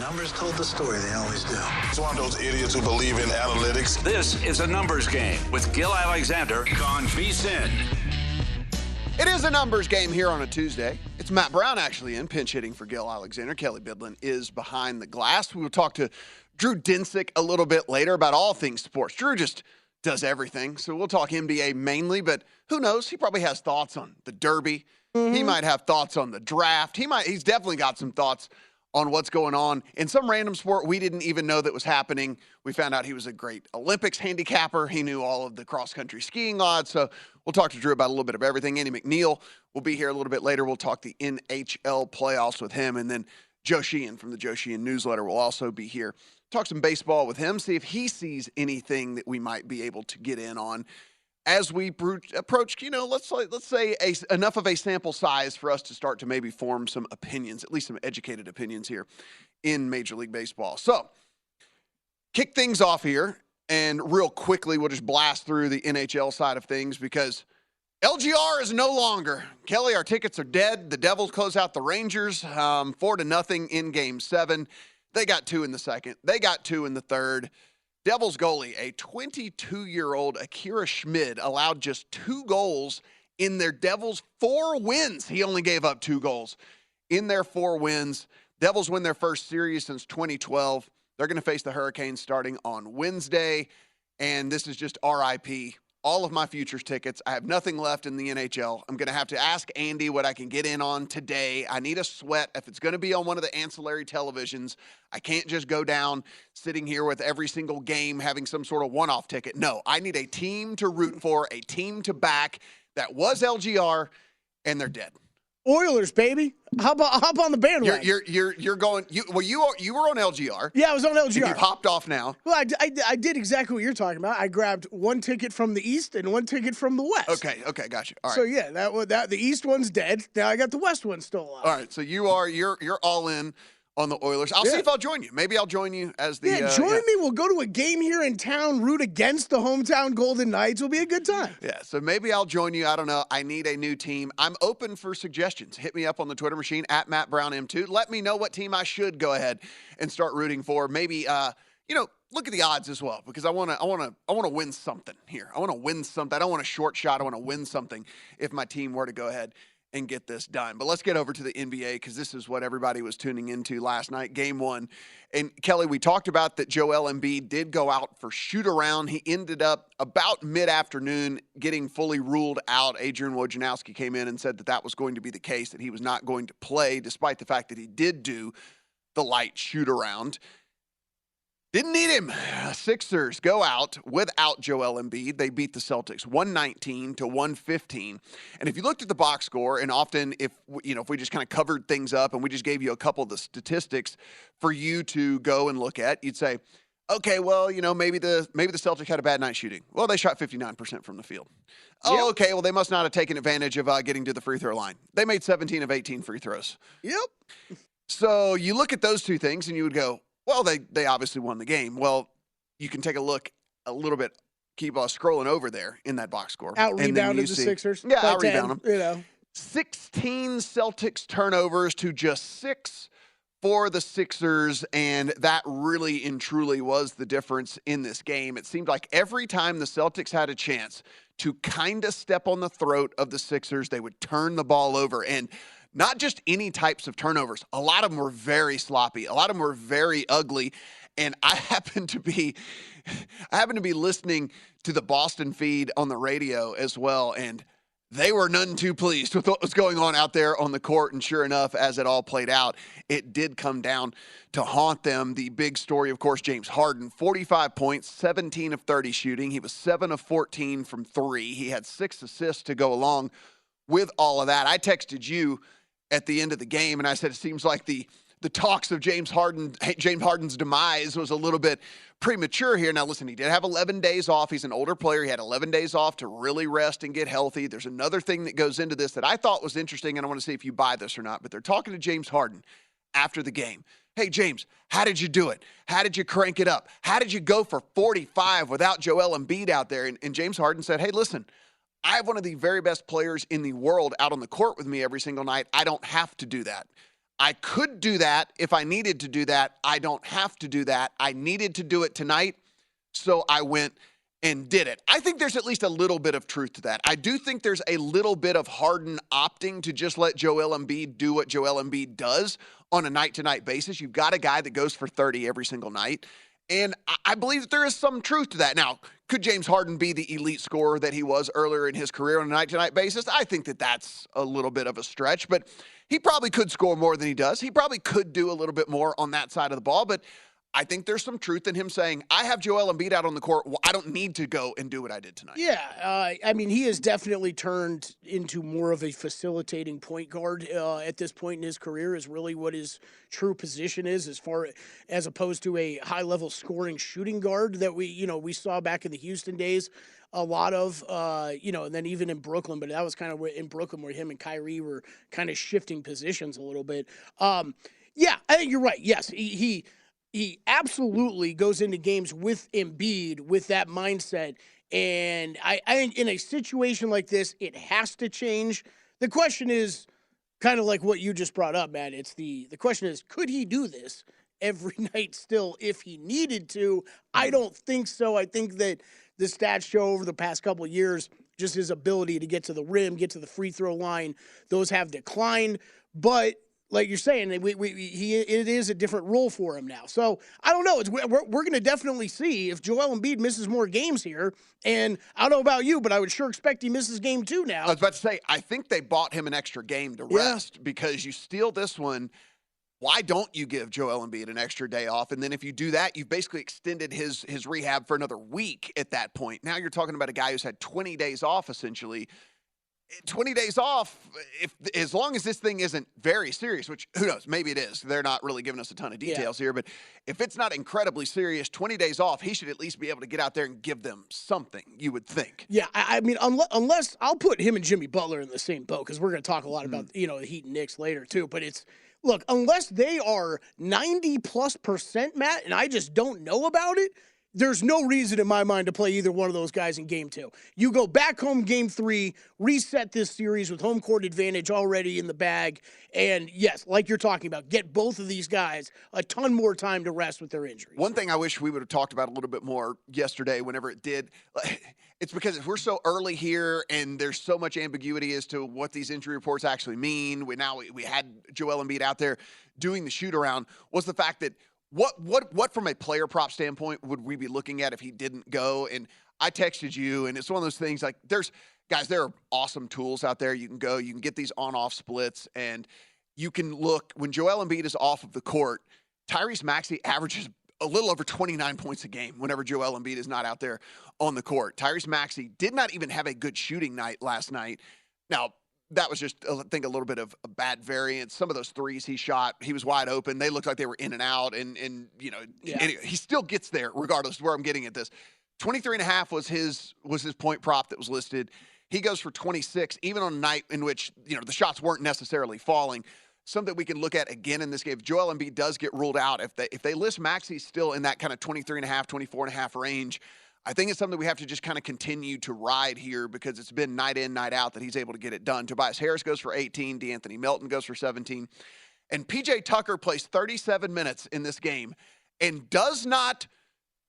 numbers told the story. They always do. He's one of those idiots who believe in analytics. This is a numbers game with Gil Alexander on VSiN. It is a numbers game here on a Tuesday. It's Matt Brown actually in, pinch hitting for Gil Alexander. Kelley Bydlon is behind the glass. We will talk to Drew Dinsick a little bit later about all things sports. Drew just does everything, so we'll talk NBA mainly, but who knows? He probably has thoughts on the Derby. He might have thoughts on the draft. He's definitely got some thoughts on what's going on in some random sport we didn't even know that was happening. We found out he was a great Olympics handicapper. He knew all of the cross-country skiing odds. So we'll talk to Drew about a little bit of everything. Andy MacNeil will be here a little bit later. We'll talk the NHL playoffs with him. And then Joe Sheehan from the Joe Sheehan newsletter will also be here. Talk some baseball with him, see if he sees anything that we might be able to get in on as we approach, let's say enough of a sample size for us to start to maybe form some opinions, at least some educated opinions here in Major League Baseball. So, kick things off here, and real quickly, we'll just blast through the NHL side of things because LGR is no longer. Kelley, our tickets are dead. The Devils close out the Rangers 4-0 in Game 7. They got 2 in the second. They got 2 in the third. Devils goalie, a 22-year-old Akira Schmid, allowed just 2 goals in their Devils' 4 wins. He only gave up 2 goals in their 4 wins. Devils win their first series since 2012. They're going to face the Hurricanes starting on Wednesday, and this is just RIP. All of my futures tickets. I have nothing left in the NHL. I'm going to have to ask Andy what I can get in on today. I need a sweat. If it's going to be on one of the ancillary televisions, I can't just go down sitting here with every single game having some sort of one-off ticket. No, I need a team to root for, a team to back. That was LGR, and they're dead. Oilers, baby. Hop on the bandwagon. You're going. You were on LGR. Yeah, I was on LGR. And you've hopped off now. Well, I did exactly what you're talking about. I grabbed 1 ticket from the East and 1 ticket from the West. Okay, gotcha. All right. So yeah, that the East one's dead. Now I got the West one still alive. All right. So you're all in on the Oilers. I'll see if I'll join you. Maybe I'll join you as the join me. We'll go to a game here in town, root against the hometown Golden Knights. It'll be a good time. Yeah, so maybe I'll join you. I don't know. I need a new team. I'm open for suggestions. Hit me up on the Twitter machine at MattBrownM2. Let me know what team I should go ahead and start rooting for. Maybe look at the odds as well, because I want to win something here. I want to win something. I don't want a short shot. I want to win something if my team were to go ahead and get this done. But let's get over to the NBA, because this is what everybody was tuning into last night, Game 1. And, Kelley, we talked about that Joel Embiid did go out for shoot-around. He ended up about mid-afternoon getting fully ruled out. Adrian Wojnarowski came in and said that was going to be the case, that he was not going to play, despite the fact that he did do the light shoot-around. Didn't need him. Sixers go out without Joel Embiid. They beat the Celtics 119-115. And if you looked at the box score, and often if we just kind of covered things up and we just gave you a couple of the statistics for you to go and look at, you'd say, okay, well, maybe the Celtics had a bad night shooting. Well, they shot 59% from the field. Oh, okay, well, they must not have taken advantage of getting to the free throw line. They made 17 of 18 free throws. Yep. So you look at those two things and you would go, well, they obviously won the game. Well, you can take a look a little bit, keep scrolling over there in that box score. Out-rebounded the Sixers. Yeah, out-rebound them. 16 Celtics turnovers to just 6 for the Sixers, and that really and truly was the difference in this game. It seemed like every time the Celtics had a chance to kind of step on the throat of the Sixers, they would turn the ball over. And not just any types of turnovers. A lot of them were very sloppy. A lot of them were very ugly. And I happen to be listening to the Boston feed on the radio as well, and they were none too pleased with what was going on out there on the court. And sure enough, as it all played out, it did come down to haunt them. The big story, of course, James Harden, 45 points, 17 of 30 shooting. He was 7 of 14 from 3. He had 6 assists to go along with all of that. I texted you at the end of the game, and I said it seems like the talks of James Harden's demise was a little bit premature here. Now, listen, he did have 11 days off. He's an older player. He had 11 days off to really rest and get healthy. There's another thing that goes into this that I thought was interesting, and I want to see if you buy this or not. But they're talking to James Harden after the game. Hey, James, how did you do it? How did you crank it up? How did you go for 45 without Joel Embiid out there? And James Harden said, hey, listen, I have one of the very best players in the world out on the court with me every single night. I don't have to do that. I could do that if I needed to do that. I don't have to do that. I needed to do it tonight, so I went and did it. I think there's at least a little bit of truth to that. I do think there's a little bit of Harden opting to just let Joel Embiid do what Joel Embiid does on a night-to-night basis. You've got a guy that goes for 30 every single night, and I believe that there is some truth to that. Now, could James Harden be the elite scorer that he was earlier in his career on a night-to-night basis? I think that that's a little bit of a stretch, but he probably could score more than he does. He probably could do a little bit more on that side of the ball, but I think there's some truth in him saying, I have Joel Embiid out on the court. Well, I don't need to go and do what I did tonight. Yeah, I mean, he has definitely turned into more of a facilitating point guard at this point in his career is really what his true position is as opposed to a high-level scoring shooting guard that we saw back in the Houston days a lot of, and then even in Brooklyn, but that was kind of in Brooklyn where him and Kyrie were kind of shifting positions a little bit. Yeah, I think you're right. Yes, he absolutely goes into games with Embiid with that mindset. And I think in a situation like this, it has to change. The question is kind of like what you just brought up, Matt. It's the question is, could he do this every night still if he needed to? I don't think so. I think that the stats show over the past couple of years, just his ability to get to the rim, get to the free throw line, those have declined. But like you're saying, it is a different role for him now. So I don't know. We're going to definitely see if Joel Embiid misses more games here. And I don't know about you, but I would sure expect he misses game 2 now. I was about to say, I think they bought him an extra game to rest because you steal this one. Why don't you give Joel Embiid an extra day off? And then if you do that, you've basically extended his rehab for another week at that point. Now you're talking about a guy who's had 20 days off essentially. 20 days off, as long as this thing isn't very serious, which who knows, maybe it is. They're not really giving us a ton of details here, but if it's not incredibly serious, 20 days off, he should at least be able to get out there and give them something, you would think. Yeah, I mean, unless I'll put him and Jimmy Butler in the same boat because we're going to talk a lot about, the Heat and Knicks later too, but look, unless they are 90+%, Matt, and I just don't know about it, there's no reason in my mind to play either one of those guys in game 2. You go back home game 3, reset this series with home court advantage already in the bag, and yes, like you're talking about, get both of these guys a ton more time to rest with their injuries. One thing I wish we would have talked about a little bit more yesterday whenever it did, it's because if we're so early here and there's so much ambiguity as to what these injury reports actually mean, we had Joel Embiid out there doing the shoot-around, was the fact that What from a player prop standpoint would we be looking at if he didn't go? And I texted you, and it's one of those things like there are awesome tools out there. You can get these on-off splits, and you can look when Joel Embiid is off of the court. Tyrese Maxey averages a little over 29 points a game whenever Joel Embiid is not out there on the court. Tyrese Maxey did not even have a good shooting night last night. Now, that was just, I think, a little bit of a bad variance. Some of those threes he shot, he was wide open. They looked like they were in and out, and anyway, he still gets there regardless of where I'm getting at this. 23.5 was his point prop that was listed. He goes for 26, even on a night in which, the shots weren't necessarily falling. Something we can look at again in this game. If Joel Embiid does get ruled out, if they list Maxey still in that kind of 23.5, 24.5 range, I think it's something we have to just kind of continue to ride here because it's been night in, night out that he's able to get it done. Tobias Harris goes for 18. DeAnthony Melton goes for 17. And P.J. Tucker plays 37 minutes in this game and does not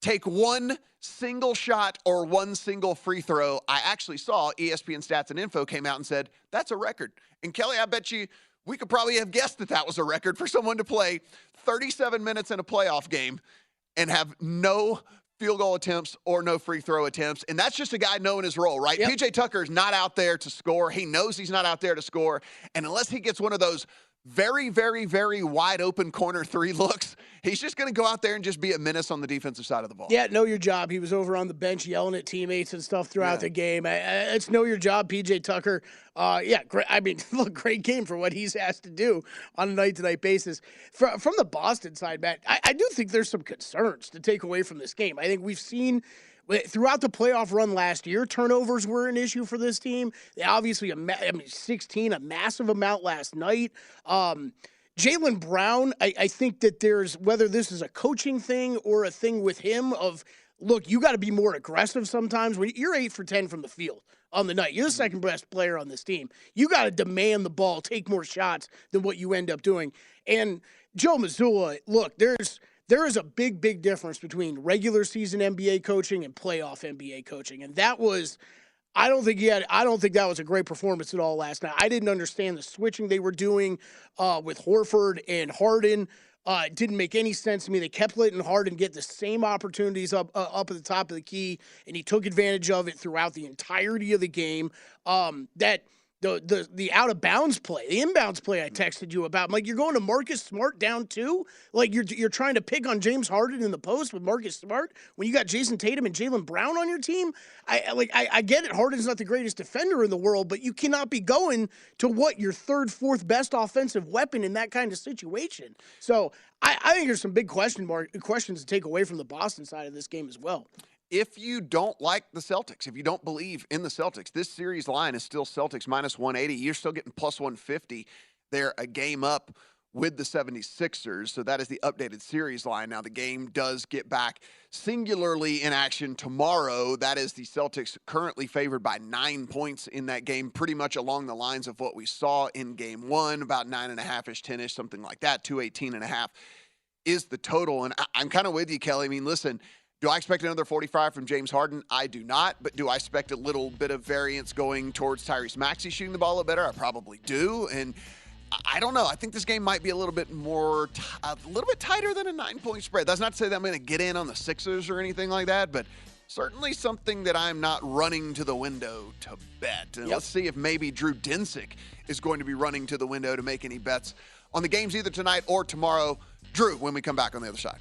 take one single shot or one single free throw. I actually saw ESPN Stats and Info came out and said, that's a record. And Kelley, I bet you we could probably have guessed that was a record for someone to play 37 minutes in a playoff game and have no field goal attempts or no free throw attempts. And that's just a guy knowing his role, right? Yep. P.J. Tucker is not out there to score. He knows he's not out there to score. And unless he gets one of those very, very, very wide open corner 3 looks, he's just going to go out there and just be a menace on the defensive side of the ball. Yeah, know your job. He was over on the bench yelling at teammates and stuff throughout the game. It's know your job, P.J. Tucker. Great. I mean, look, great game for what he's asked to do on a night-to-night basis. From the Boston side, Matt, I do think there's some concerns to take away from this game. I think we've seen throughout the playoff run last year, turnovers were an issue for this team. They obviously, 16, a massive amount last night. Jaylen Brown, I think that there's, whether this is a coaching thing or a thing with him of, look, you got to be more aggressive sometimes. When you're 8 for 10 from the field on the night, you're the second best player on this team. You got to demand the ball, take more shots than what you end up doing. And Joe Mazzulla, look, there is a big difference between regular season NBA coaching and playoff NBA coaching. And that was, I don't think that was a great performance at all last night. I didn't understand the switching they were doing with Horford and Harden. It didn't make any sense to me. They kept letting Harden get the same opportunities up at the top of the key, and he took advantage of it throughout the entirety of the game. The out of bounds play, the inbounds play I texted you about. I'm like, you're going to Marcus Smart down 2? Like you're trying to pick on James Harden in the post with Marcus Smart when you got Jason Tatum and Jaylen Brown on your team? I get it. Harden's not the greatest defender in the world, but you cannot be going to your third, fourth best offensive weapon in that kind of situation. So I think there's some big questions to take away from the Boston side of this game as well. If you don't like the Celtics, if you don't believe in the Celtics, this series line is still Celtics minus 180. You're still getting plus 150. They're a game up with the 76ers, so that is the updated series line. Now, the game does get back singularly in action tomorrow. That is the Celtics currently favored by 9 points in that game, pretty much along the lines of what we saw in game 1, about 9.5-ish, 10-ish, something like that. 218.5 is the total, and I'm kind of with you, Kelley. I mean, listen, do I expect another 45 from James Harden? I do not. But do I expect a little bit of variance going towards Tyrese Maxey shooting the ball a little better? I probably do. And I don't know. I think this game might be a little bit tighter than a 9-point spread. That's not to say that I'm going to get in on the Sixers or anything like that, but certainly something that I'm not running to the window to bet. And Let's see if maybe Drew Dinsick is going to be running to the window to make any bets on the games either tonight or tomorrow. Drew, when we come back on the other side.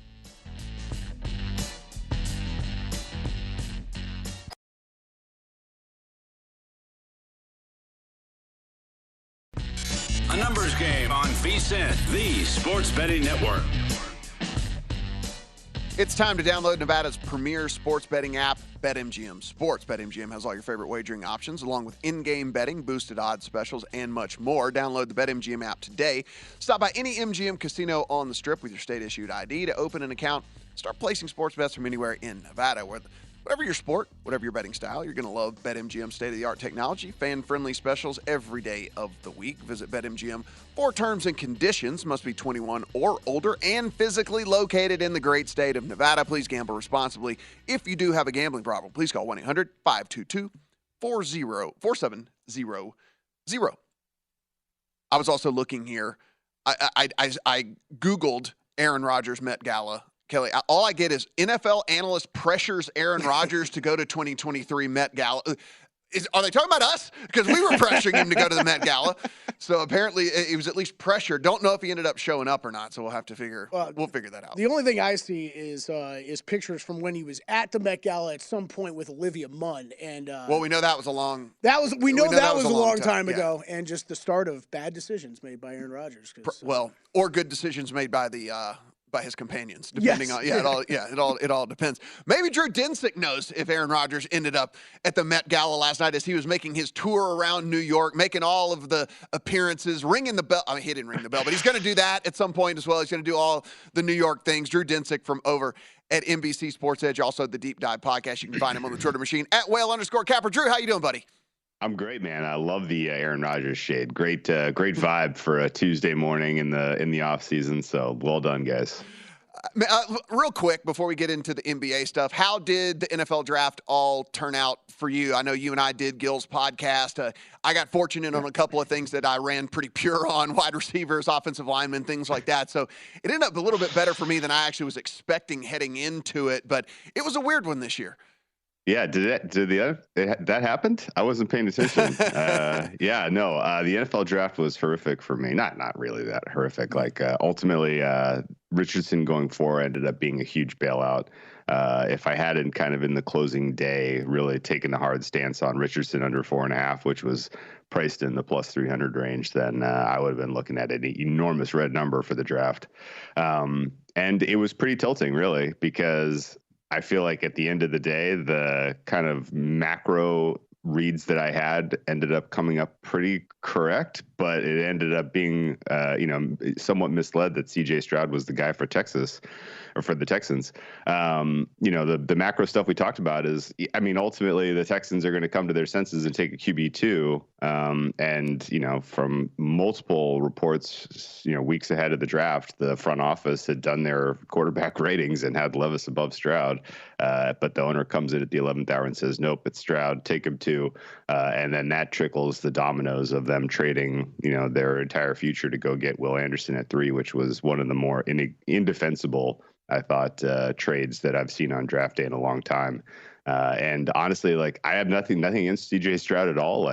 A numbers game on VSiN, the sports betting network. It's time to download Nevada's premier sports betting app, BetMGM Sports. BetMGM has all your favorite wagering options, along with in-game betting, boosted odds specials, and much more. Download the BetMGM app today. Stop by any MGM casino on the Strip with your state-issued ID to open an account. Start placing sports bets from anywhere in Nevada. Whatever your sport, whatever your betting style, you're going to love BetMGM's state-of-the-art technology, fan-friendly specials every day of the week. Visit BetMGM for terms and conditions. Must be 21 or older and physically located in the great state of Nevada. Please gamble responsibly. If you do have a gambling problem, please call 1-800-522-4700. I was also looking here. I Googled Aaron Rodgers Met Gala. Kelley, all I get is NFL analyst pressures Aaron Rodgers to go to 2023 Met Gala. Are they talking about us? Because we were pressuring him to go to the Met Gala. So apparently he was at least pressured. Don't know if he ended up showing up or not. So we'll have to figure that out. The only thing I see is pictures from when he was at the Met Gala at some point with Olivia Munn. And we know that was a long. That was a long time ago, and just the start of bad decisions made by Aaron Rodgers. Or good decisions made by by his companions, depending on it all depends. Maybe Drew Dinsick knows if Aaron Rodgers ended up at the Met Gala last night as he was making his tour around New York, making all of the appearances, ringing the bell. I mean, he didn't ring the bell, but he's going to do that at some point as well. He's going to do all the New York things. Drew Dinsick from over at NBC Sports Edge, also the Deep Dive podcast. You can find him on the Twitter machine at @whale_capper. Drew, how you doing, buddy? I'm great, man. I love the Aaron Rodgers shade. Great vibe for a Tuesday morning in the off season. So well done, guys. Real quick before we get into the NBA stuff, how did the NFL draft all turn out for you? I know you and I did Gil's podcast. I got fortunate on a couple of things that I ran pretty pure on: wide receivers, offensive linemen, things like that. So it ended up a little bit better for me than I actually was expecting heading into it. But it was a weird one this year. Yeah, that happened? I wasn't paying attention. The NFL draft was horrific for me. Not really that horrific. Ultimately, Richardson going 4 ended up being a huge bailout. If I hadn't kind of in the closing day really taken a hard stance on Richardson under 4.5, which was priced in the plus 300 range, then I would have been looking at an enormous red number for the draft. And it was pretty tilting, really, because I feel like at the end of the day, the kind of macro reads that I had ended up coming up pretty correct, but it ended up being, somewhat misled that CJ Stroud was the guy for Texas or for the Texans. The macro stuff we talked about is, ultimately the Texans are going to come to their senses and take a QB2. And, from multiple reports, weeks ahead of the draft, the front office had done their quarterback ratings and had Levis above Stroud. But the owner comes in at the 11th hour and says, nope, it's Stroud, take him 2. And then that trickles the dominoes of them trading, their entire future to go get Will Anderson at 3, which was one of the more indefensible, I thought, trades that I've seen on draft day in a long time. And honestly, I have nothing against CJ Stroud at all.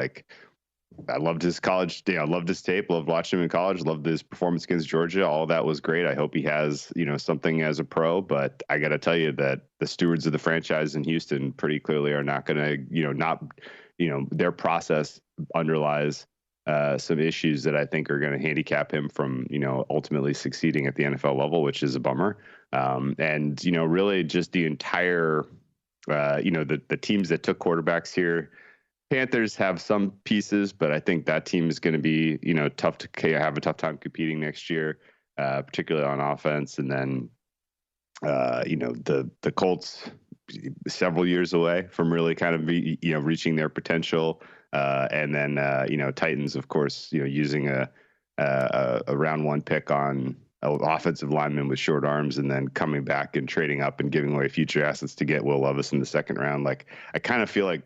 I loved his college, loved his tape, loved watching him in college, loved his performance against Georgia. All of that was great. I hope he has, something as a pro, but I got to tell you that the stewards of the franchise in Houston pretty clearly are not going to, their process underlies some issues that I think are going to handicap him from, ultimately succeeding at the NFL level, which is a bummer. And, really just the entire, the teams that took quarterbacks here, Panthers have some pieces, but I think that team is going to be, tough to have a tough time competing next year, particularly on offense. And then, the Colts several years away from really kind of reaching their potential. And then, Titans, of course, using a round 1 pick on an offensive lineman with short arms and then coming back and trading up and giving away future assets to get Will Levis in the second round. I kind of feel like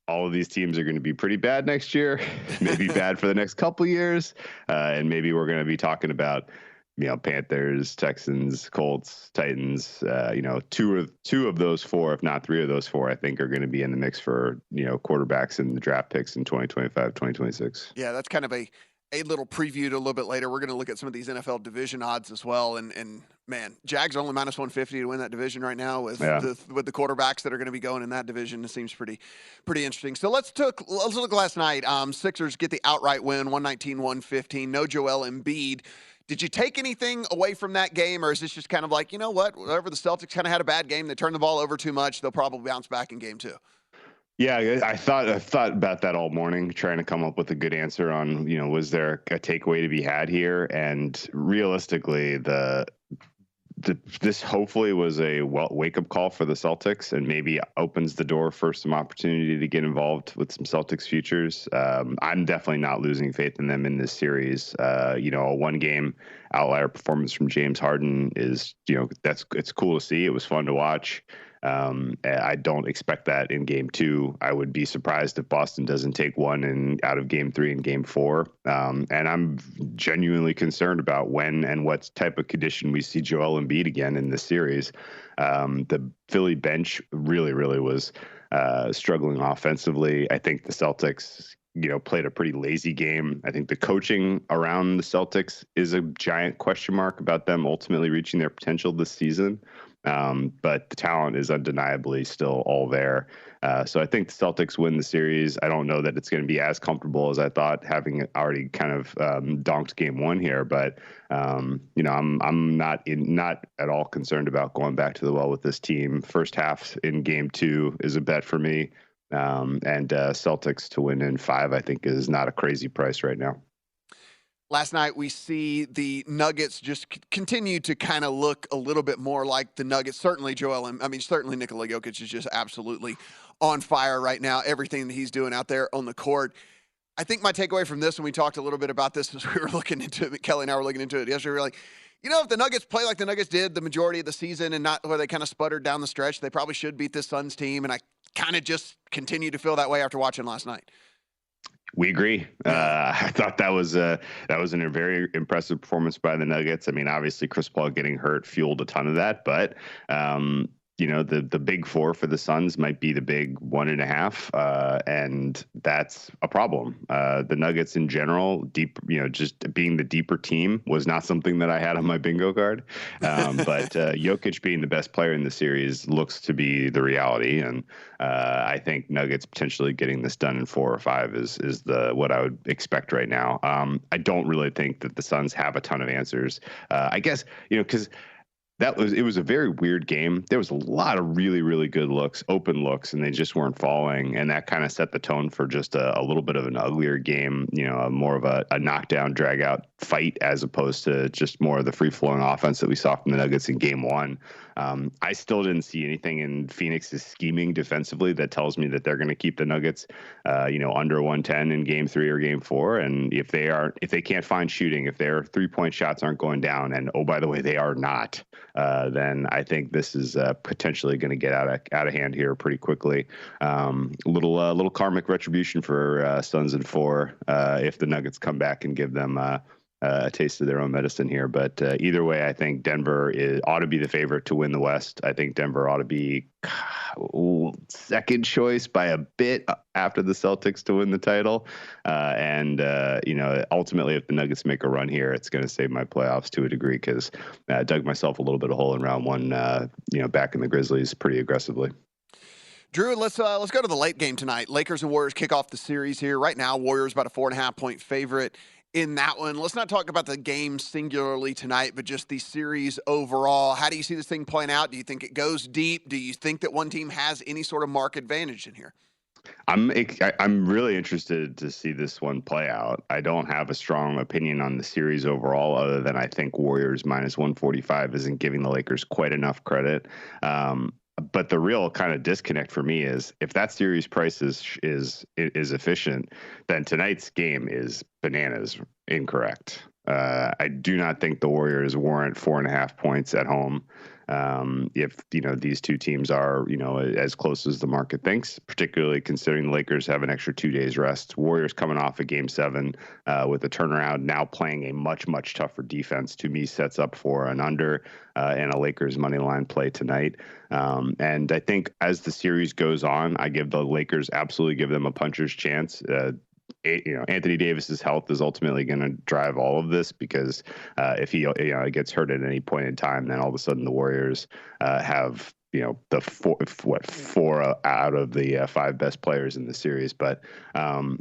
all of these teams are going to be pretty bad next year, maybe bad for the next couple of years. And maybe we're going to be talking about, Panthers, Texans, Colts, Titans, 2 of those 4, if not 3 of those 4, I think are going to be in the mix for, quarterbacks in the draft picks in 2025, 2026. Yeah, that's kind of a little preview to a little bit later. We're going to look at some of these NFL division odds as well. And man, Jags are only minus 150 to win that division right now with the quarterbacks that are going to be going in that division. It seems pretty interesting. So let's look last night. Sixers get the outright win, 119-115. No Joel Embiid. Did you take anything away from that game, or is this just kind of like, whatever, the Celtics kind of had a bad game, they turned the ball over too much, they'll probably bounce back in game 2? Yeah, I thought about that all morning, trying to come up with a good answer on, was there a takeaway to be had here? And realistically, this hopefully was a wake-up call for the Celtics and maybe opens the door for some opportunity to get involved with some Celtics futures. I'm definitely not losing faith in them in this series. A 1-game outlier performance from James Harden is, it's cool to see. It was fun to watch. I don't expect that in game 2. I would be surprised if Boston doesn't take 1 out of game 3 and game 4. And I'm genuinely concerned about when and what type of condition we see Joel Embiid again in this series. The Philly bench really, really was struggling offensively. I think the Celtics, played a pretty lazy game. I think the coaching around the Celtics is a giant question mark about them ultimately reaching their potential this season. But the talent is undeniably still all there. So I think the Celtics win the series. I don't know that it's going to be as comfortable as I thought, having already kind of donked game 1 here. But I'm not at all concerned about going back to the well with this team. First half in game 2 is a bet for me. And Celtics to win in 5, I think, is not a crazy price right now. Last night, we see the Nuggets just continue to kind of look a little bit more like the Nuggets. Certainly, certainly Nikola Jokic is just absolutely on fire right now. Everything that he's doing out there on the court. I think my takeaway from this, and we talked a little bit about this as we were looking into it, Kelley and I were looking into it yesterday, we were like, if the Nuggets play like the Nuggets did the majority of the season and not where they kind of sputtered down the stretch, they probably should beat this Suns team. And I kind of just continue to feel that way after watching last night. We agree. I thought that was a very impressive performance by the Nuggets. I mean, obviously Chris Paul getting hurt fueled a ton of that, but the big 4 for the Suns might be the big 1.5, and that's a problem. The Nuggets in general, just being the deeper team was not something that I had on my bingo card. But Jokic being the best player in the series looks to be the reality, and I think Nuggets potentially getting this done in 4 or 5 is what I would expect right now. I don't really think that the Suns have a ton of answers. I guess because it was a very weird game. There was a lot of really, really good looks, open looks, and they just weren't falling. And that kind of set the tone for just a little bit of an uglier game, more of a knockdown, drag out fight, as opposed to just more of the free flowing offense that we saw from the Nuggets in game one. I still didn't see anything in Phoenix's scheming defensively that tells me that they're going to keep the Nuggets, under 110 in game 3 or game 4. And if they can't find shooting, if their 3-point shots aren't going down, and oh, by the way, they are not, then I think this is potentially going to get out of hand here pretty quickly. Little karmic retribution for Suns in 4 if the Nuggets come back and give them a taste of their own medicine here. But either way, I think Denver ought to be the favorite to win the West. I think Denver ought to be second choice by a bit after the Celtics to win the title. Ultimately, if the Nuggets make a run here, it's going to save my playoffs to a degree, because I dug myself a little bit of hole in round 1, back in the Grizzlies pretty aggressively. Drew, let's go to the late game tonight. Lakers and Warriors kick off the series here. Right now, Warriors about a 4.5-point favorite in that one. Let's not talk about the game singularly tonight, but just the series overall. How do you see this thing playing out? Do you think it goes deep? Do you think that one team has any sort of mark advantage in here? I'm really interested to see this one play out. I don't have a strong opinion on the series overall, other than I think Warriors minus 145 isn't giving the Lakers quite enough credit. But the real kind of disconnect for me is, if that series price is efficient, then tonight's game is bananas incorrect. I do not think the Warriors warrant 4.5 points at home. If these two teams are as close as the market thinks, particularly considering the Lakers have an extra 2 days rest. Warriors coming off a game 7 with a turnaround, now playing a much tougher defense, to me sets up for an under and a Lakers money line play tonight. And I think as the series goes on, I give the Lakers give them a puncher's chance. Anthony Davis's health is ultimately going to drive all of this, because if he gets hurt at any point in time, then all of a sudden the Warriors have the four out of the 5 best players in the series. But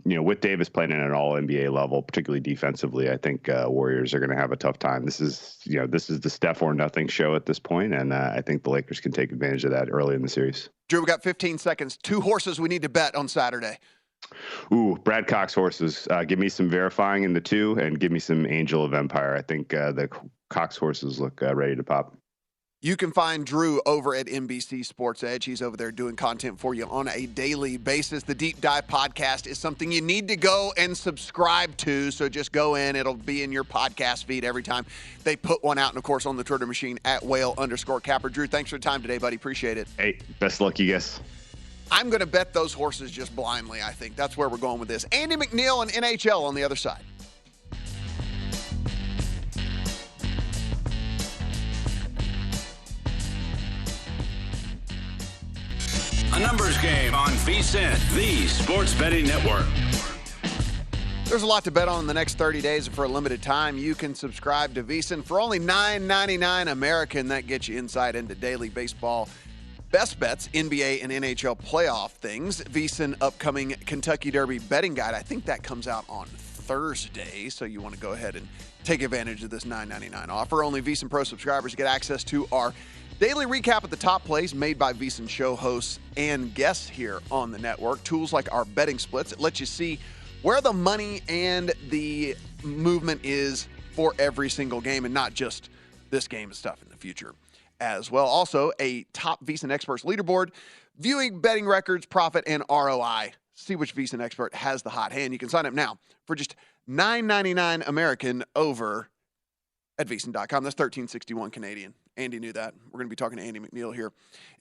with Davis playing at an all NBA level, particularly defensively, I think Warriors are going to have a tough time. This is the Steph or nothing show at this point, and I think the Lakers can take advantage of that early in the series. Drew, we got 15 seconds. 2 horses we need to bet on Saturday. Ooh, Brad Cox horses. Give me some Verifying in the 2, and give me some Angel of Empire. I think the Cox horses look ready to pop. You can find Drew over at NBC Sports Edge. He's over there doing content for you on a daily basis. The Deep Dive podcast is something you need to go and subscribe to. So just go in. It'll be in your podcast feed every time they put one out. And, of course, on the Twitter machine at @whale_capper. Drew, thanks for the time today, buddy. Appreciate it. Hey, best of luck, you guys. I'm going to bet those horses just blindly, I think. That's where we're going with this. Andy MacNeil and NHL on the other side. A numbers game on VSiN, the sports betting network. There's a lot to bet on in the next 30 days. For a limited time, you can subscribe to VSiN for only $9.99 American. That gets you insight into daily baseball best bets, NBA and NHL playoff things, VSiN upcoming Kentucky Derby betting guide. I think that comes out on Thursday, so you want to go ahead and take advantage of this $9.99 offer. Only VSiN Pro subscribers get access to our daily recap of the top plays made by VSiN show hosts and guests here on the network. Tools like our betting splits. It lets you see where the money and the movement is for every single game, and not just this game and stuff in the future as well. Also, a top VSiN experts leaderboard, viewing betting records, profit, and ROI. See which VSiN expert has the hot hand. You can sign up now for just $9.99 American over at VSiN.com. That's $13.61 Canadian. Andy knew that. We're going to be talking to Andy MacNeil here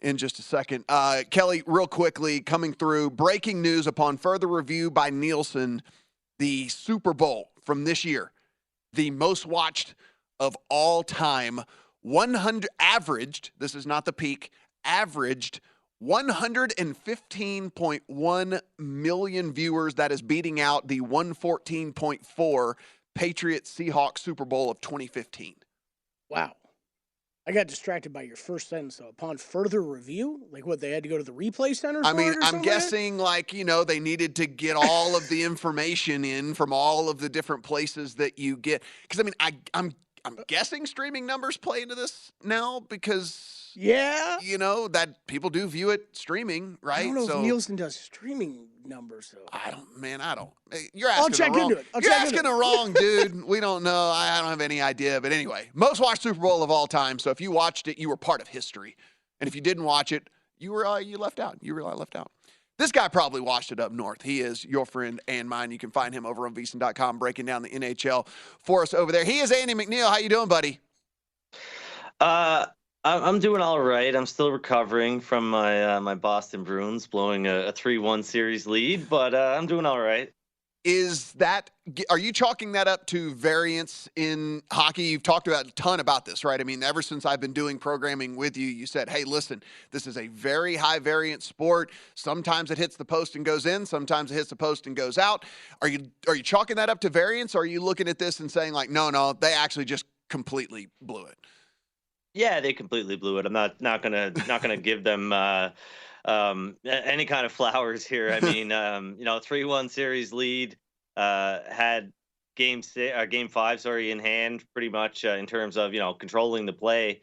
in just a second. Kelley, real quickly, coming through, breaking news upon further review by Nielsen, the Super Bowl from this year, the most watched of all time, 100 averaged, this is not the peak, averaged 115.1 million viewers. That is beating out the 114.4 Patriots Seahawks Super Bowl of 2015. Wow. I got distracted by your first sentence, though. Upon further review? Like what, they had to go to the replay center for it or I'm guessing they needed to get all of the information in from all of the different places that you get. Because, I'm guessing streaming numbers play into this now because that people do view it streaming, right? I don't know if Nielsen does streaming numbers though. I don't. You're asking. I'll check the wrong, into it. You're asking the wrong dude. We don't know. I don't have any idea. But anyway, most watched Super Bowl of all time. So if you watched it, you were part of history, and if you didn't watch it, you were you left out. You were left out. This guy probably watched it up north. He is your friend and mine. You can find him over on VSiN.com breaking down the NHL for us over there. He is Andy MacNeil. How you doing, buddy? I'm doing all right. I'm still recovering from my Boston Bruins blowing a 3-1 series lead, but I'm doing all right. Are you chalking that up to variance in hockey? You've talked about a ton about this, right? I mean, ever since I've been doing programming with you, you said, hey, listen, this is a very high variance sport. Sometimes it hits the post and goes in. Sometimes it hits the post and goes out. Are you chalking that up to variance? Or are you looking at this and saying like, no, they actually just completely blew it? Yeah, they completely blew it. I'm not gonna give them any kind of flowers here. I mean, 3-1 series lead, had game 5, in hand pretty much in terms of, controlling the play.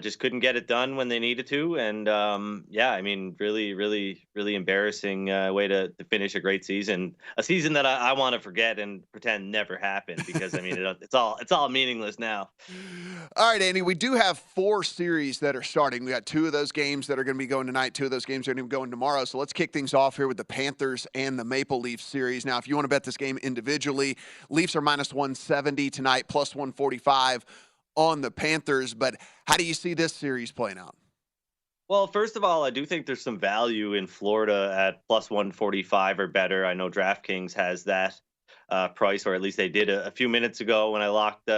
Just couldn't get it done when they needed to. And I mean, really, really, really embarrassing way to finish a great season, a season that I want to forget and pretend never happened because I mean, it's all meaningless now. All right, Andy, we do have 4 series that are starting. We got 2 of those games that are going to be going tonight. 2 of those games are going to be going tomorrow. So let's kick things off here with the Panthers and the Maple Leafs series. Now, if you want to bet this game individually, Leafs are minus 170 tonight, plus 145 on the Panthers. But how do you see this series playing out? Well, first of all, I do think there's some value in Florida at plus 145 or better. I know DraftKings has that price, or at least they did a few minutes ago when I locked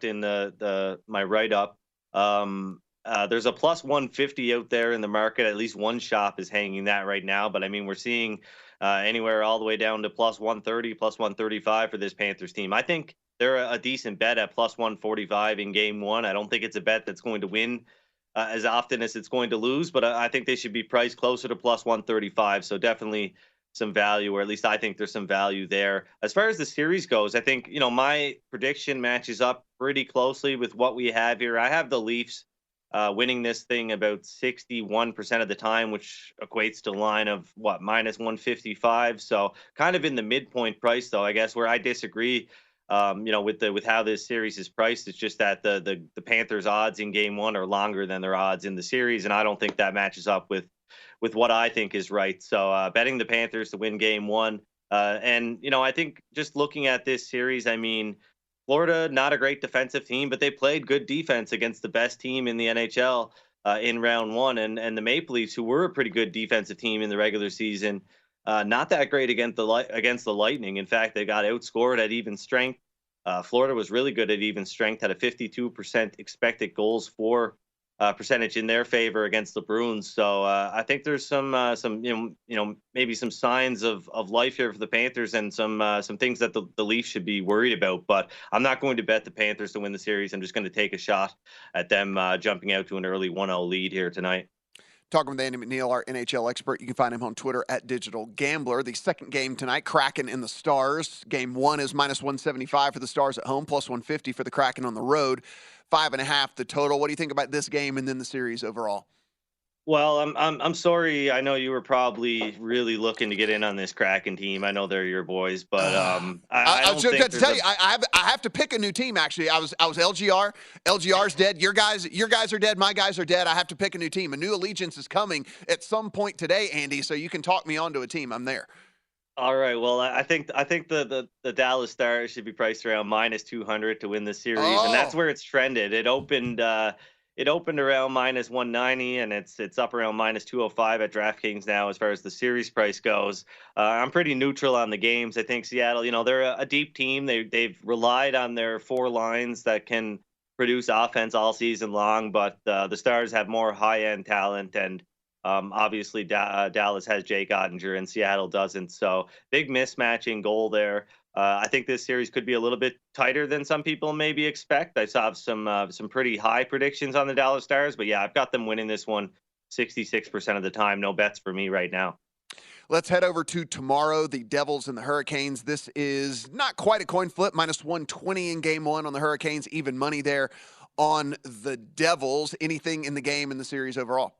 in my write-up. There's a plus 150 out there in the market. At least one shop is hanging that right now. But I mean, we're seeing anywhere all the way down to plus 130, plus 135 for this Panthers team. I think they're a decent bet at plus 145 in game 1. I don't think it's a bet that's going to win as often as it's going to lose, but I think they should be priced closer to plus 135. So definitely some value, or at least I think there's some value there. As far as the series goes, I think, my prediction matches up pretty closely with what we have here. I have the Leafs winning this thing about 61% of the time, which equates to a line of minus 155. So kind of in the midpoint price, though, I guess, where I disagree. With how this series is priced, it's just that the Panthers' odds in game 1 are longer than their odds in the series, and I don't think that matches up with what I think is right. So betting the Panthers to win game 1, and I think just looking at this series, I mean, Florida, not a great defensive team, but they played good defense against the best team in the NHL in round 1, and the Maple Leafs, who were a pretty good defensive team in the regular season, not that great against the Lightning. In fact, they got outscored at even strength. Florida was really good at even strength, had a 52% expected goals for percentage in their favor against the Bruins. So I think there's some maybe some signs of life here for the Panthers, and some things that the Leafs should be worried about. But I'm not going to bet the Panthers to win the series. I'm just going to take a shot at them jumping out to an early 1-0 lead here tonight. Talking with Andy MacNeil, our NHL expert. You can find him on Twitter at Digital Gambler. The second game tonight, Kraken and the Stars. Game 1 is minus 175 for the Stars at home, plus 150 for the Kraken on the road. 5.5 the total. What do you think about this game and then the series overall? Well, I'm sorry. I know you were probably really looking to get in on this Kraken team. I know they're your boys, but I was just to tell you, I have to pick a new team. Actually, I was LGR. LGR's dead. Your guys are dead. My guys are dead. I have to pick a new team. A new allegiance is coming at some point today, Andy. So you can talk me onto a team. I'm there. All right. Well, I think the Dallas Stars should be priced around minus 200 to win the series, and that's where it's trended. It opened around minus 190, and it's up around minus 205 at DraftKings now as far as the series price goes. I'm pretty neutral on the games. I think Seattle, they're a deep team. They've relied on their 4 lines that can produce offense all season long, but the Stars have more high-end talent, and obviously Dallas has Jake Ottinger and Seattle doesn't. So big mismatching goal there. I think this series could be a little bit tighter than some people maybe expect. I saw some pretty high predictions on the Dallas Stars, but yeah, I've got them winning this one 66% of the time. No bets for me right now. Let's head over to tomorrow, the Devils and the Hurricanes. This is not quite a coin flip, minus 120 in game one on the Hurricanes, even money there on the Devils. Anything in the game in the series overall?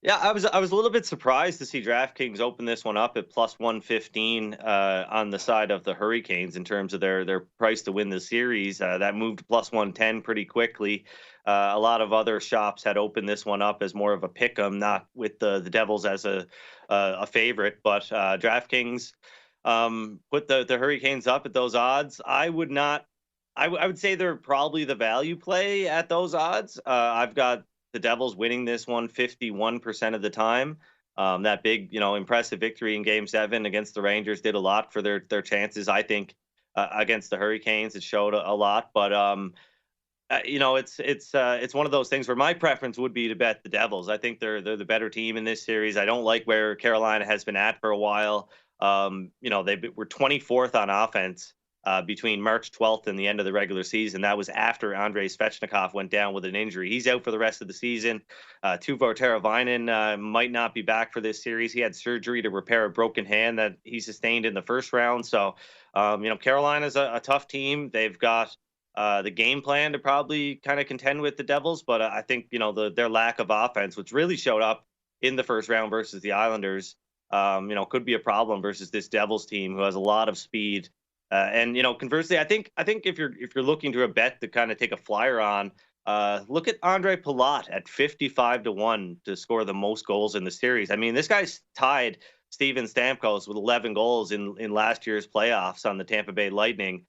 Yeah, I was a little bit surprised to see DraftKings open this one up at plus 115 on the side of the Hurricanes in terms of their price to win the series. That moved to plus 110 pretty quickly. A lot of other shops had opened this one up as more of a pick 'em, not with the Devils as a favorite, but DraftKings put the Hurricanes up at those odds. I would say they're probably the value play at those odds. I've got the Devils winning this one 51% of the time. That big, impressive victory in Game 7 against the Rangers did a lot for their chances. I think against the Hurricanes, it showed a lot. But it's one of those things where my preference would be to bet the Devils. I think they're the better team in this series. I don't like where Carolina has been at for a while. They were 24th on offense between March 12th and the end of the regular season. That was after Andrei Svechnikov went down with an injury. He's out for the rest of the season. Teuvo Teravainen might not be back for this series. He had surgery to repair a broken hand that he sustained in the first round. So, Carolina's a tough team. They've got the game plan to probably kind of contend with the Devils, but I think, their lack of offense, which really showed up in the first round versus the Islanders, could be a problem versus this Devils team who has a lot of speed. And conversely, I think if you're looking to a bet to kind of take a flyer on, look at Andre Palat at 55-1 to score the most goals in the series. I mean, this guy's tied Steven Stamkos with 11 goals in last year's playoffs on the Tampa Bay Lightning.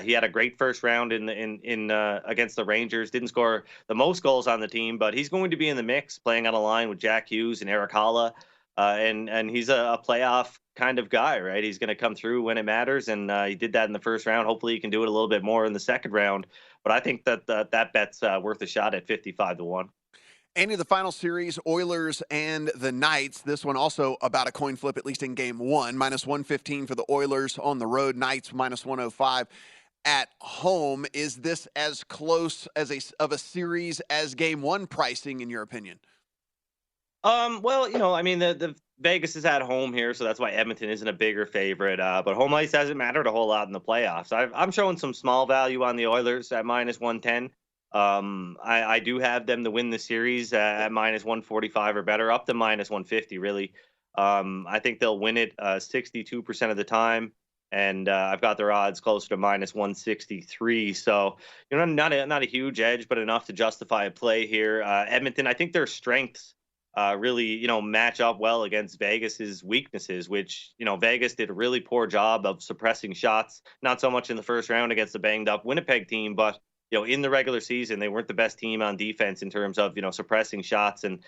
He had a great first round in against the Rangers. Didn't score the most goals on the team, but he's going to be in the mix, playing on a line with Jack Hughes and Eric Haula. And he's a playoff kind of guy, right? He's going to come through when it matters, and he did that in the first round. Hopefully he can do it a little bit more in the second round, but I think that bet's worth a shot at 55-1. Andy, the final series, Oilers and the Knights. This one also about a coin flip, at least in game one. Minus 115 for the Oilers on the road, Knights minus 105 at home. Is this as close as a series as game one pricing, in your opinion? Well, the Vegas is at home here, so that's why Edmonton isn't a bigger favorite. But home ice hasn't mattered a whole lot in the playoffs. I'm showing some small value on the Oilers at minus 110. I do have them to win the series at minus 145 or better, up to minus 150, really. I think they'll win it 62% of the time. And I've got their odds closer to minus 163. So, not a huge edge, but enough to justify a play here. Edmonton, I think their strengths really, match up well against Vegas's weaknesses, which, Vegas did a really poor job of suppressing shots, not so much in the first round against the banged up Winnipeg team, but, in the regular season, they weren't the best team on defense in terms of, suppressing shots and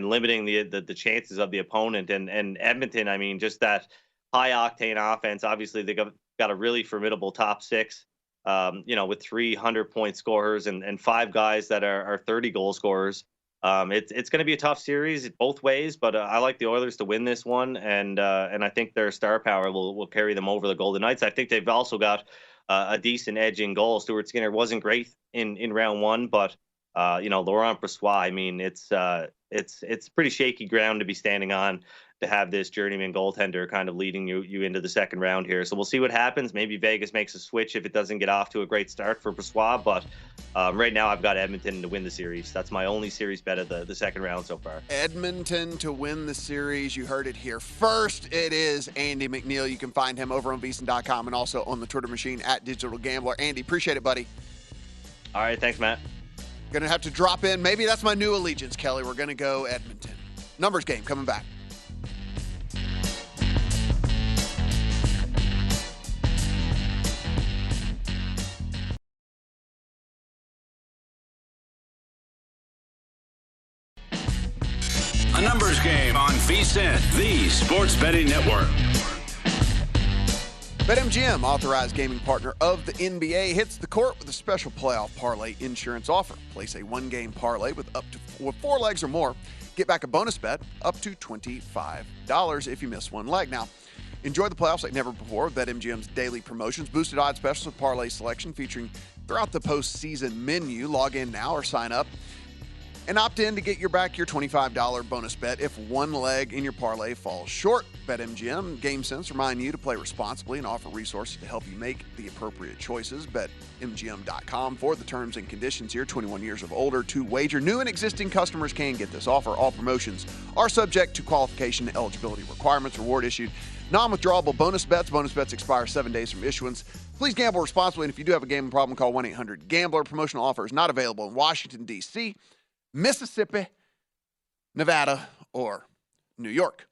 limiting the chances of the opponent. And Edmonton, I mean, just that high octane offense. Obviously, they got a really formidable top six, with 300-point scorers and five guys that are 30 goal scorers. It's going to be a tough series both ways, but I like the Oilers to win this one, and I think their star power will carry them over the Golden Knights. I think they've also got a decent edge in goal. Stuart Skinner wasn't great in round one, but Laurent Brossoit, I mean, it's pretty shaky ground to be standing on to have this journeyman goaltender kind of leading you into the second round here. So we'll see what happens. Maybe Vegas makes a switch if it doesn't get off to a great start for Brossoit, but right now I've got Edmonton to win the series. That's my only series bet of the second round so far. Edmonton to win the series. You heard it here first. It is Andy MacNeil. You can find him over on VSiN.com and also on the Twitter machine at Digital Gambler. Andy, appreciate it, buddy. All right, thanks, Matt. Going to have to drop in. Maybe that's my new allegiance, Kelley. We're going to go Edmonton. Numbers game coming back. A numbers game on VSiN, the sports betting network. BetMGM, authorized gaming partner of the NBA, hits the court with a special playoff parlay insurance offer. Place a one-game parlay with up to 4 legs or more. Get back a bonus bet up to $25 if you miss one leg. Now, enjoy the playoffs like never before with BetMGM's daily promotions, boosted odds specials with parlay selection featuring throughout the postseason menu. Log in now or sign up and opt in to get your $25 bonus bet if one leg in your parlay falls short. BetMGM GameSense remind you to play responsibly and offer resources to help you make the appropriate choices. BetMGM.com for the terms and conditions here. 21 years of older to wager. New and existing customers can get this offer. All promotions are subject to qualification and eligibility requirements. Reward issued non-withdrawable bonus bets. Bonus bets expire 7 days from issuance. Please gamble responsibly, and if you do have a gambling problem, call 1-800-GAMBLER. Promotional offer is not available in Washington, D.C., Mississippi, Nevada, or New York.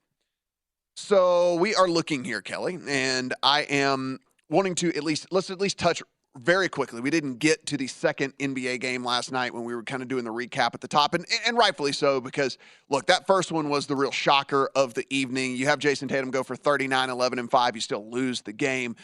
So we are looking here, Kelley, and I am wanting to let's at least touch very quickly. We didn't get to the second NBA game last night when we were kind of doing the recap at the top, and rightfully so, because, look, that first one was the real shocker of the evening. You have Jason Tatum go for 39, 11, and 5. You still lose the game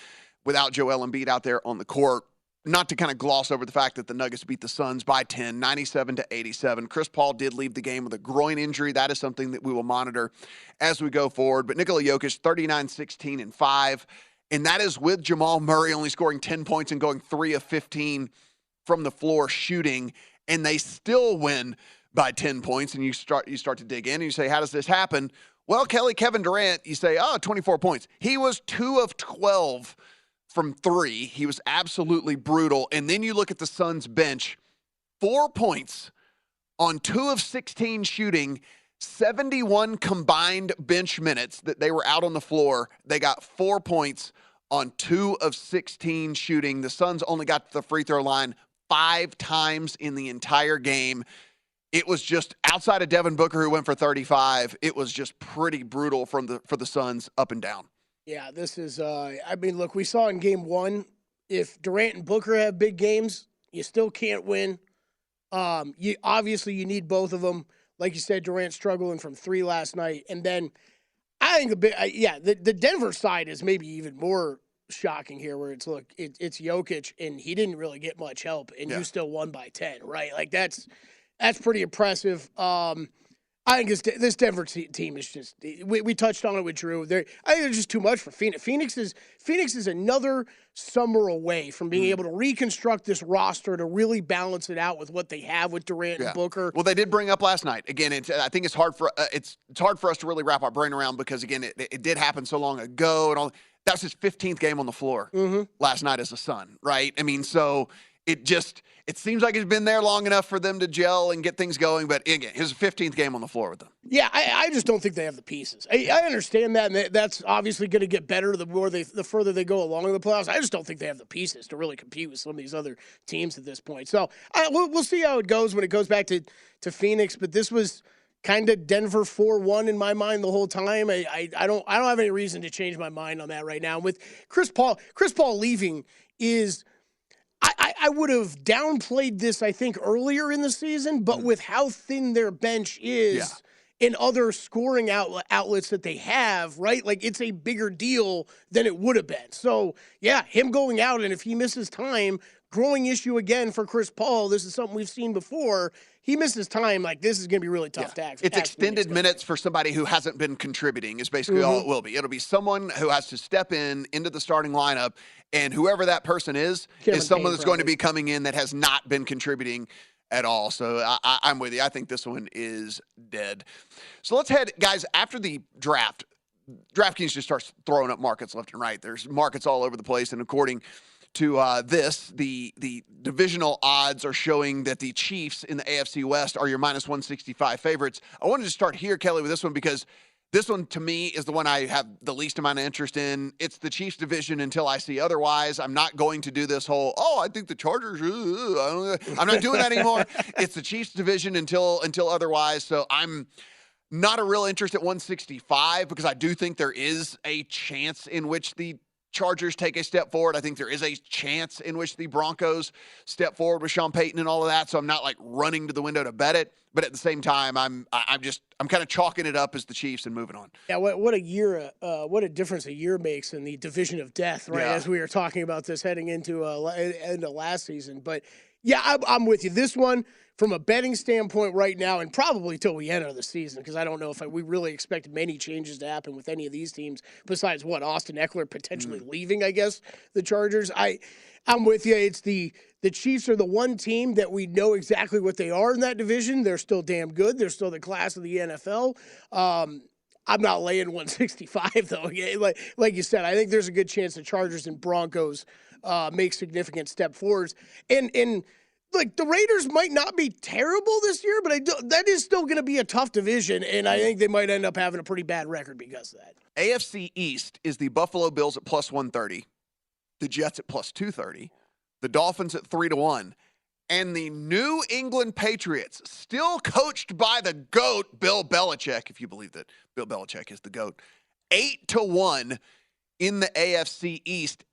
without Joel Embiid out there on the court. Not to kind of gloss over the fact that the Nuggets beat the Suns by 10, 97-87. Chris Paul did leave the game with a groin injury. That is something that we will monitor as we go forward. But Nikola Jokic, 39, 16, and 5. And that is with Jamal Murray only scoring 10 points and going 3 of 15 from the floor shooting. And they still win by 10 points. And you start to dig in and you say, how does this happen? Well, Kelley, Kevin Durant, you say, 24 points. He was 2 of 12 from 3. He was absolutely brutal. And then you look at the Suns bench, 4 points on 2 of 16 shooting, 71 combined bench minutes that they were out on the floor. They got 4 points on 2 of 16 shooting. The Suns only got to the free throw line 5 times in the entire game. It was just, outside of Devin Booker, who went for 35, it was just pretty brutal for the Suns up and down. Yeah, this is, look, we saw in game 1, if Durant and Booker have big games, you still can't win. You need both of them. Like you said, Durant struggling from 3 last night. And then I think the Denver side is maybe even more shocking here, where it's Jokic, and he didn't really get much help, and you still won by 10, right? Like, that's pretty impressive. I think this Denver team is just – we touched on it with Drew. I think they're just too much for Phoenix. Phoenix is another summer away from being able to reconstruct this roster to really balance it out with what they have with Durant and Booker. Well, they did bring up last night. Again, I think it's hard for us to really wrap our brain around, because, again, it did happen so long ago. And all. That was his 15th game on the floor last night as a Sun, right? I mean, so it seems like it's been there long enough for them to gel and get things going. But again, his 15th game on the floor with them. Yeah, I just don't think they have the pieces. I understand that, and that's obviously going to get better the further they go along in the playoffs. I just don't think they have the pieces to really compete with some of these other teams at this point. So we'll see how it goes when it goes back to Phoenix. But this was kind of Denver 4-1 in my mind the whole time. I don't have any reason to change my mind on that right now. With Chris Paul leaving is. I would have downplayed this, I think, earlier in the season, but with how thin their bench is and other scoring outlets that they have, right? Like, it's a bigger deal than it would have been. So, yeah, him going out, and if he misses time, growing issue again for Chris Paul. This is something we've seen before. He misses time. Like, this is going to be really tough to act. It's extended minutes for somebody who hasn't been contributing is basically all it will be. It'll be someone who has to step into the starting lineup, and whoever that person is someone that's going to be coming in that has not been contributing at all. So I'm with you. I think this one is dead. So let's head, guys, after the draft, DraftKings just starts throwing up markets left and right. There's markets all over the place, and according to the divisional odds are showing that the Chiefs in the AFC West are your minus 165 favorites. I wanted to start here, Kelley, with this one, because this one, to me, is the one I have the least amount of interest in. It's the Chiefs division until I see otherwise. I'm not going to do this whole, I think the Chargers, I'm not doing that anymore. It's the Chiefs division until otherwise. So I'm not a real interest at 165, because I do think there is a chance in which the Chargers take a step forward. I think there is a chance in which the Broncos step forward with Sean Payton and all of that. So I'm not like running to the window to bet it, but at the same time, I'm kind of chalking it up as the Chiefs and moving on. Yeah, what a difference a year makes in the division of death, right? Yeah. As we were talking about this heading into last season, but Yeah, I'm with you. This one, from a betting standpoint right now, and probably till we enter the season, because I don't know if we really expect many changes to happen with any of these teams besides Austin Eckler potentially leaving, I guess, the Chargers. I'm with you. It's the Chiefs are the one team that we know exactly what they are in that division. They're still damn good. They're still the class of the NFL. I'm not laying 165, though. Like you said, I think there's a good chance the Chargers and Broncos make significant step forwards. And like, the Raiders might not be terrible this year, but that is still going to be a tough division, and I think they might end up having a pretty bad record because of that. AFC East is the Buffalo Bills at plus 130, the Jets at plus 230, the Dolphins at 3-1, and the New England Patriots, still coached by the GOAT, Bill Belichick, if you believe that Bill Belichick is the GOAT, 8-1 in the AFC East.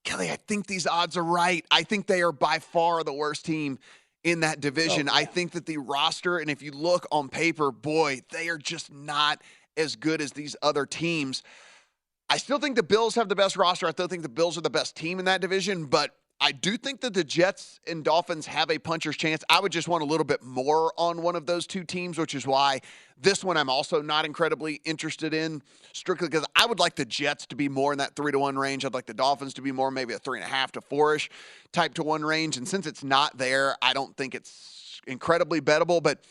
Kelley, I think these odds are right. I think they are by far the worst team in that division. I think that the roster, and if you look on paper, boy, they are just not as good as these other teams. I still think the Bills have the best roster. I still think the Bills are the best team in that division, but I do think that the Jets and Dolphins have a puncher's chance. I would just want a little bit more on one of those two teams, which is why this one I'm also not incredibly interested in, strictly because I would like the Jets to be more in that 3-1 range. I'd like the Dolphins to be more maybe a 3.5 to 4-ish type to 1 range. And since it's not there, I don't think it's incredibly bettable, but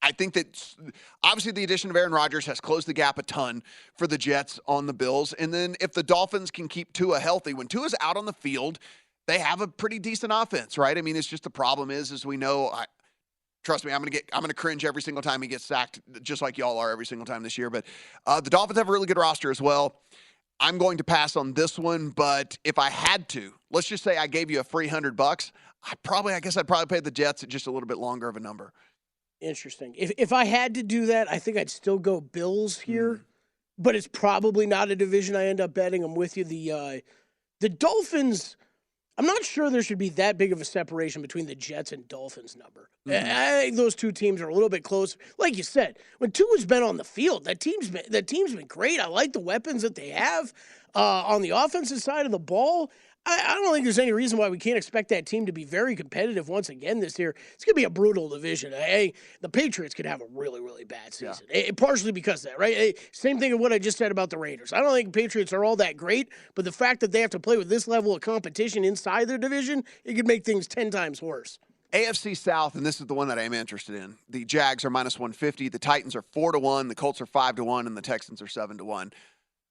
I think that obviously the addition of Aaron Rodgers has closed the gap a ton for the Jets on the Bills. And then if the Dolphins can keep Tua healthy, when Tua's out on the field, they have a pretty decent offense, right? I mean, it's just the problem is, as we know, trust me, I'm gonna cringe every single time he gets sacked, just like y'all are every single time this year. But the Dolphins have a really good roster as well. I'm going to pass on this one, but if I had to, let's just say I gave you a free $100, I'd probably pay the Jets at just a little bit longer of a number. Interesting. If I had to do that, I think I'd still go Bills here, but it's probably not a division I end up betting. I'm with you. The Dolphins, I'm not sure there should be that big of a separation between the Jets and Dolphins number. I think those two teams are a little bit close. Like you said, when Tua's been on the field, that team's been great. I like the weapons that they have on the offensive side of the ball. I don't think there's any reason why we can't expect that team to be very competitive once again this year. It's going to be a brutal division. Hey, the Patriots could have a really, really bad season, partially because of that, right? Same thing of what I just said about the Raiders. I don't think Patriots are all that great, but the fact that they have to play with this level of competition inside their division, it could make things 10 times worse. AFC South, and this is the one that I am interested in. The Jags are minus 150. The Titans are 4-1. The Colts are 5-1, and the Texans are 7-1.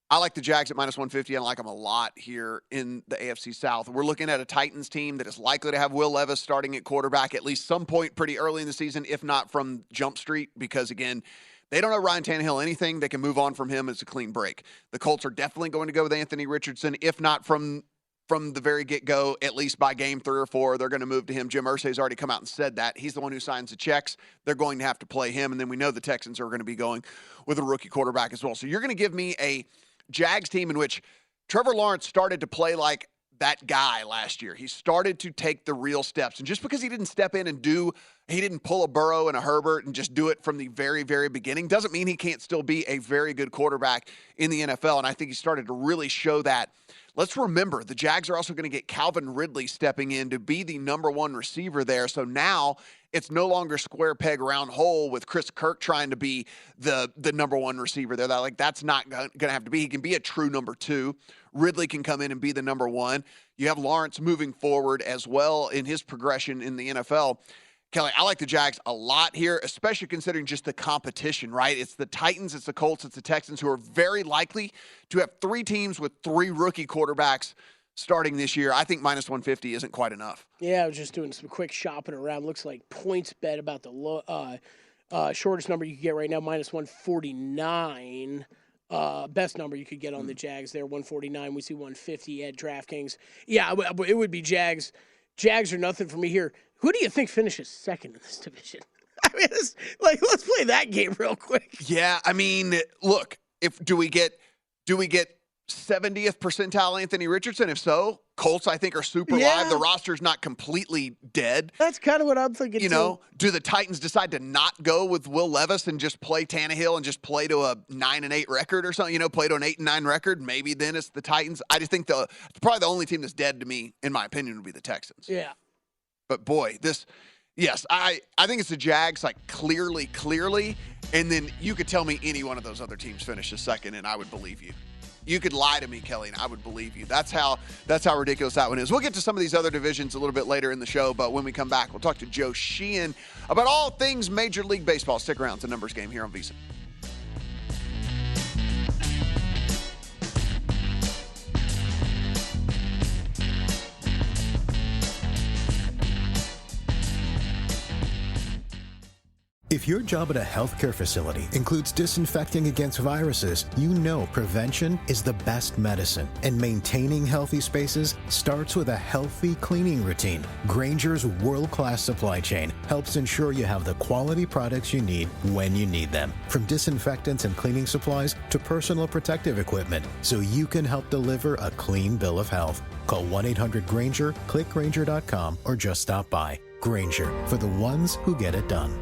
I like the Jags at minus 150. I like them a lot here in the AFC South. We're looking at a Titans team that is likely to have Will Levis starting at quarterback at least some point pretty early in the season, if not from Jump Street, because, again, they don't know Ryan Tannehill anything. They can move on from him as a clean break. The Colts are definitely going to go with Anthony Richardson, if not from the very get-go, at least by game 3 or 4, they're going to move to him. Jim Irsay's already come out and said that. He's the one who signs the checks. They're going to have to play him, and then we know the Texans are going to be going with a rookie quarterback as well. So you're going to give me a Jags team in which Trevor Lawrence started to play like that guy last year. He started to take the real steps. And just because he didn't step in and he didn't pull a Burrow and a Herbert and just do it from the very, very beginning, doesn't mean he can't still be a very good quarterback in the NFL. And I think he started to really show that. Let's remember, the Jags are also going to get Calvin Ridley stepping in to be the number 1 receiver there. So now it's no longer square peg, round hole with Chris Kirk trying to be the number 1 receiver there. That's not going to have to be. He can be a true number 2. Ridley can come in and be the number 1. You have Lawrence moving forward as well in his progression in the NFL. Kelley, I like the Jags a lot here, especially considering just the competition, right? It's the Titans, it's the Colts, it's the Texans, who are very likely to have 3 teams with 3 rookie quarterbacks starting this year. I think minus 150 isn't quite enough. Yeah, I was just doing some quick shopping around. Looks like points bet about the shortest number you can get right now, minus 149. Best number you could get on the Jags there, 149. We see 150 at DraftKings. Yeah, it would be Jags. Jags are nothing for me here. Who do you think finishes second in this division? I mean, let's play that game real quick. Yeah, I mean, look, do we get 70th percentile Anthony Richardson? If so, Colts, I think, are super live. The roster's not completely dead. That's kind of what I'm thinking, too. Do the Titans decide to not go with Will Levis and just play Tannehill and just play to a 9-8 record or something? Play to an 8-9 record? Maybe then it's the Titans. I just think probably the only team that's dead to me, in my opinion, would be the Texans. Yeah. But boy, yes, I think it's the Jags, like clearly, and then you could tell me any one of those other teams finishes second, and I would believe you. You could lie to me, Kelley, and I would believe you. That's how ridiculous that one is. We'll get to some of these other divisions a little bit later in the show, but when we come back, we'll talk to Joe Sheehan about all things Major League Baseball. Stick around. It's a numbers game here on VSiN. If your job at a healthcare facility includes disinfecting against viruses, you know prevention is the best medicine. And maintaining healthy spaces starts with a healthy cleaning routine. Grainger's world-class supply chain helps ensure you have the quality products you need when you need them. From disinfectants and cleaning supplies to personal protective equipment, so you can help deliver a clean bill of health. Call 1-800-GRAINGER, click Grainger.com, or just stop by. Grainger, for the ones who get it done.